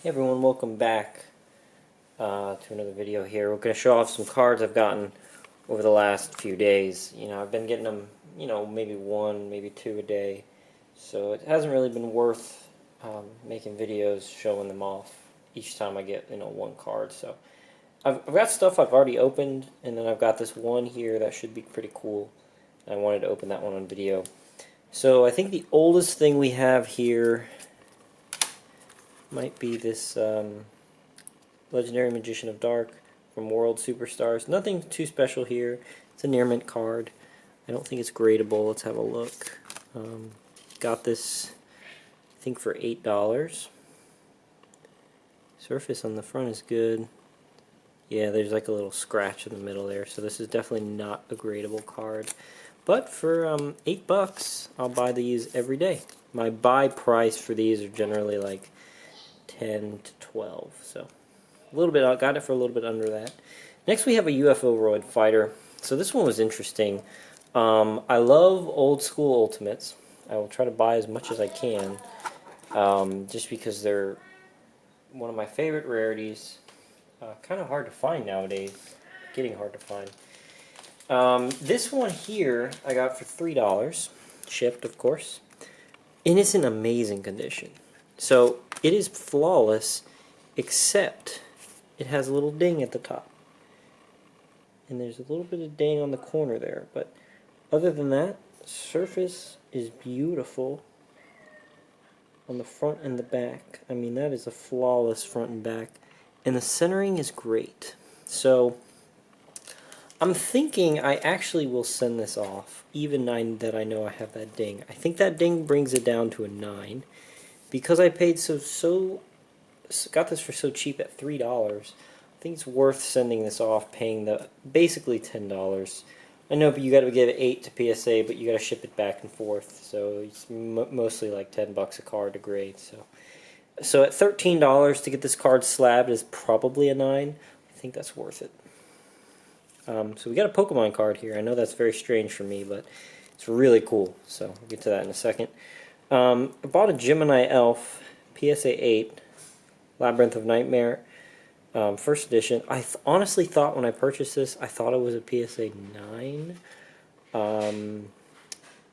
Hey everyone, welcome back to another video here. We're going to show off some cards I've gotten over the last few days. I've been getting them, maybe one, maybe two a day. So it hasn't really been worth making videos showing them off each time I get, one card. So I've got stuff I've already opened, and then I've got this one here that should be pretty cool. I wanted to open that one on video. So I think the oldest thing we have here might be this Legendary Magician of Dark from World Superstars. Nothing too special here. It's a near mint card. I don't think it's gradable. Let's have a look. Got this, I think, for $8. Surface on the front is good. Yeah, there's like a little scratch in the middle there, so this is definitely not a gradable card. But for $8, I'll buy these every day. My buy price for these are generally like 10 to 12, so a little bit. I got it for a little bit under that. Next we have a UFO Roid Fighter. So this one was interesting. I love old school Ultimates. I will try to buy as much as I can, just because they're one of my favorite rarities. Kind of hard to find nowadays. Getting hard to find. This one here I got for $3, shipped of course, and it's in amazing condition. So it is flawless, except it has a little ding at the top. And there's a little bit of ding on the corner there. But other than that, surface is beautiful on the front and the back. I mean, that is a flawless front and back. And the centering is great. So I'm thinking I actually will send this off, even that I know I have that ding. I think that ding brings it down to a 9. Because I paid got this for so cheap at $3, I think it's worth sending this off, paying the basically $10. I know, but you got to give it 8 to PSA, but you got to ship it back and forth, so it's mostly like $10 a card to grade. So at $13 to get this card slabbed is probably a 9. I think that's worth it. So we got a Pokemon card here. I know that's very strange for me, but it's really cool. So we'll get to that in a second. I bought a Gemini Elf PSA 8 Labyrinth of Nightmare, first edition. I honestly thought when I purchased this, I thought it was a PSA 9. And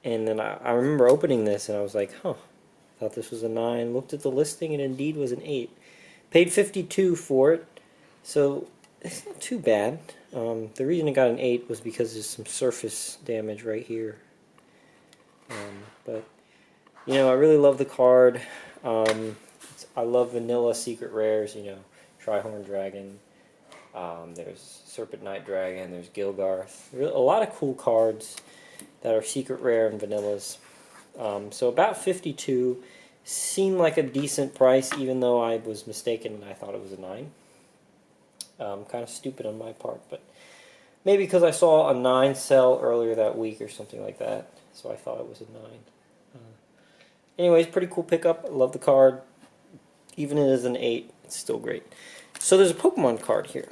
then I remember opening this and I was like, huh, I thought this was a 9. Looked at the listing and indeed was an 8. Paid $52 for it, so it's not too bad. The reason it got an 8 was because there's some surface damage right here. But I really love the card. I love vanilla secret rares, Trihorn Dragon, there's Serpent Knight Dragon, there's Gilgarth. A lot of cool cards that are secret rare and vanillas. So about $52 seemed like a decent price, even though I was mistaken and I thought it was a 9. Kind of stupid on my part, but maybe because I saw a 9 sell earlier that week or something like that, so I thought it was a 9. Anyways, pretty cool pickup. I love the card. Even if it is an 8, it's still great. So there's a Pokemon card here.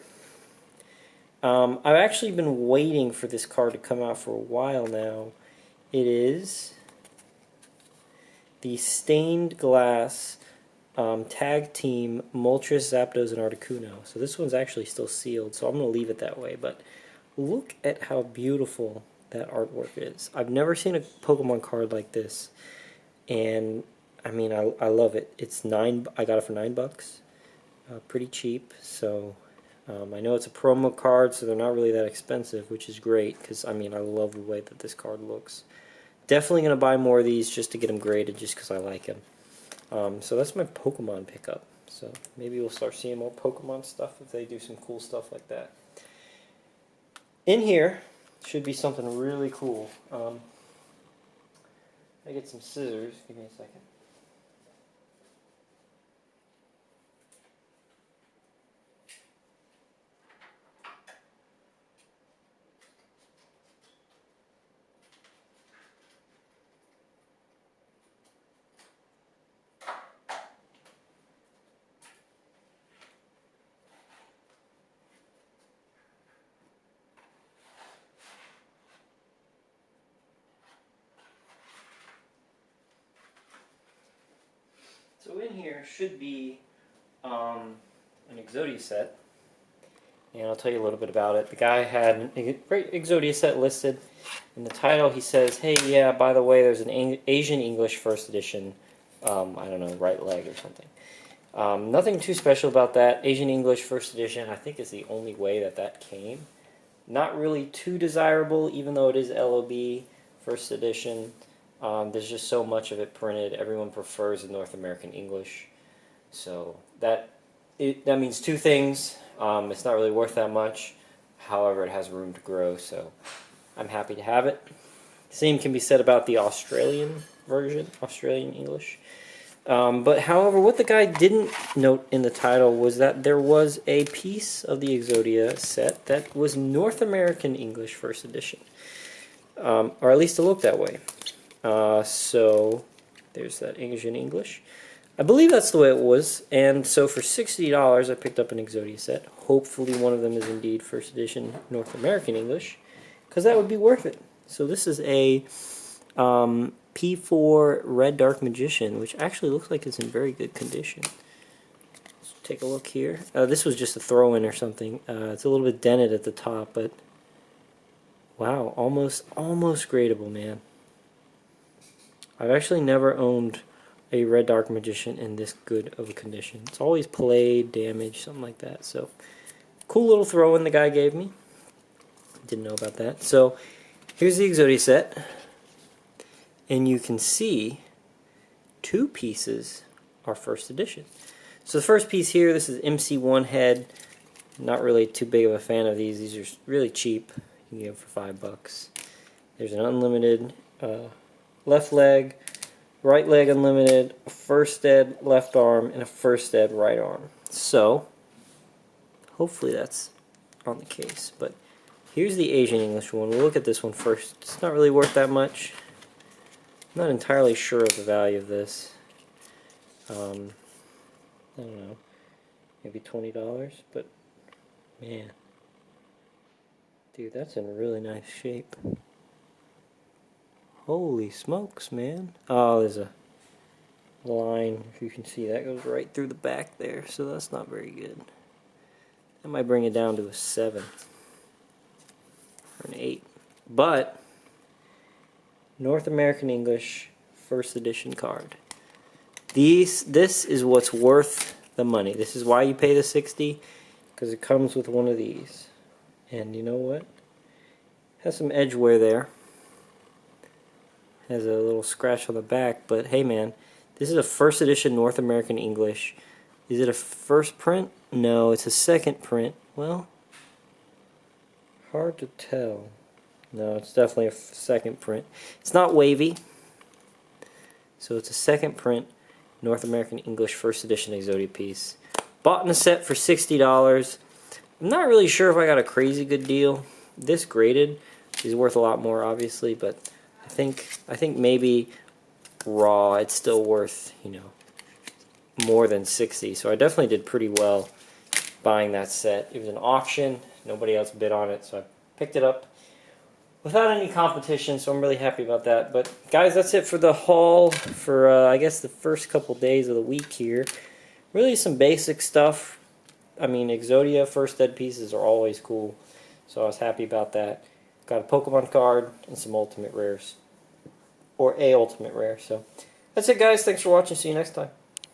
I've actually been waiting for this card to come out for a while now. It is the Stained Glass Tag Team Moltres, Zapdos, and Articuno. So this one's actually still sealed, so I'm going to leave it that way. But look at how beautiful that artwork is. I've never seen a Pokemon card like this. And I mean, I love it. It's $9. I got it for $9, pretty cheap. So I know it's a promo card, so they're not really that expensive, which is great because I mean, I love the way that this card looks. Definitely gonna buy more of these just to get them graded, just because I like them. So that's my Pokemon pickup. So maybe we'll start seeing more Pokemon stuff if they do some cool stuff like that. In here should be something really cool. I get some scissors. Give me a second. So in here should be an Exodia set, and I'll tell you a little bit about it. The guy had an Exodia set listed. In the title, he says, "Hey, yeah, by the way, there's an Asian English first edition. I don't know, right leg or something. Nothing too special about that. Asian English first edition, I think, is the only way that came. Not really too desirable, even though it is LOB first edition. There's just so much of it printed. Everyone prefers the North American English, so that means two things. It's not really worth that much. However, it has room to grow, so I'm happy to have it. Same can be said about the Australian version, Australian English. But however, what the guy didn't note in the title was that there was a piece of the Exodia set that was North American English first edition. Or at least it looked that way. So there's that Asian English. I believe that's the way it was, and so for $60 I picked up an Exodia set. Hopefully one of them is indeed first edition North American English, because that would be worth it. So this is a P4 Red Dark Magician, which actually looks like it's in very good condition. Let's take a look here. This was just a throw-in or something. It's a little bit dented at the top, but wow, almost gradable, man. I've actually never owned a Red Dark Magician in this good of a condition. It's always played, damaged, something like that. So, cool little throw-in the guy gave me. Didn't know about that. So, here's the Exodia set. And you can see two pieces are first edition. So the first piece here, this is MC1 head. Not really too big of a fan of these. These are really cheap. You can get them for $5. There's an unlimited left leg, right leg unlimited, a first ed left arm, and a first ed right arm. So, hopefully that's on the case. But here's the Asian English one. We'll look at this one first. It's not really worth that much. I'm not entirely sure of the value of this. I don't know, maybe $20, but man, dude, that's in really nice shape. Holy smokes, man. Oh, there's a line, if you can see, that goes right through the back there, so that's not very good. That might bring it down to a 7 or an 8. But North American English first edition card. This is what's worth the money. This is why you pay the $60, because it comes with one of these. And you know what? Has some edge wear there. Has a little scratch on the back, but hey man, this is a first edition North American English. Is it a first print? No, it's a second print. Well, hard to tell. No, it's definitely a second print. It's not wavy, so it's a second print North American English first edition Exodia piece. Bought in a set for $60. I'm not really sure if I got a crazy good deal. This graded is worth a lot more, obviously, but I think maybe raw it's still worth, you know, more than 60. So I definitely did pretty well buying that set. It was an auction. Nobody else bid on it, so I picked it up without any competition, so I'm really happy about that. But guys, that's it for the haul for I guess the first couple days of the week here. Really some basic stuff. I mean, Exodia first ed pieces are always cool, so I was happy about that. Got a Pokemon card and some ultimate rares, or a ultimate rare. So that's it, guys. Thanks for watching. See you next time.